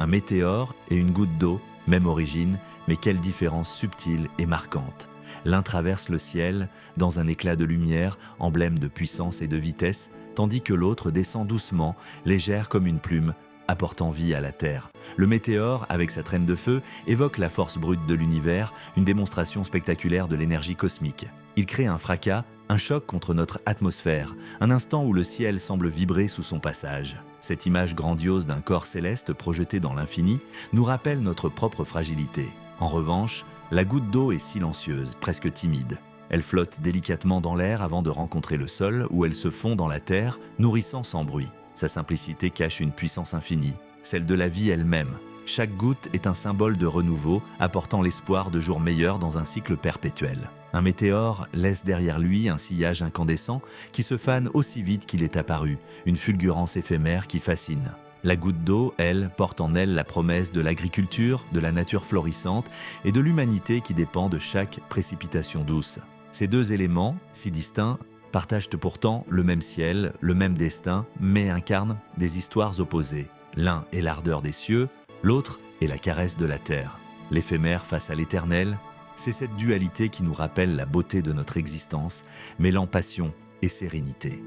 météore et une goutte d'eau, même origine, mais quelle différence subtile et marquante. L'un traverse le ciel dans un éclat de lumière, emblème de puissance et de vitesse, tandis que l'autre descend doucement, légère comme une plume, apportant vie à la Terre. Le météore, avec sa traîne de feu, évoque la force brute de l'univers, une démonstration spectaculaire de l'énergie cosmique. Il crée un fracas, un choc contre notre atmosphère, un instant où le ciel semble vibrer sous son passage. Cette image grandiose d'un corps céleste projeté dans l'infini nous rappelle notre propre fragilité. En revanche, la goutte d'eau est silencieuse, presque timide. Elle flotte délicatement dans l'air avant de rencontrer le sol où elle se fond dans la terre, nourrissant sans bruit. Sa simplicité cache une puissance infinie, celle de la vie elle-même. Chaque goutte est un symbole de renouveau, apportant l'espoir de jours meilleurs dans un cycle perpétuel. Un météore laisse derrière lui un sillage incandescent qui se fane aussi vite qu'il est apparu, une fulgurance éphémère qui fascine. La goutte d'eau, elle, porte en elle la promesse de l'agriculture, de la nature florissante et de l'humanité qui dépend de chaque précipitation douce. Ces deux éléments, si distincts, partagent pourtant le même ciel, le même destin, mais incarnent des histoires opposées. L'un est l'ardeur des cieux, l'autre est la caresse de la terre. L'éphémère face à l'éternel, c'est cette dualité qui nous rappelle la beauté de notre existence, mêlant passion et sérénité.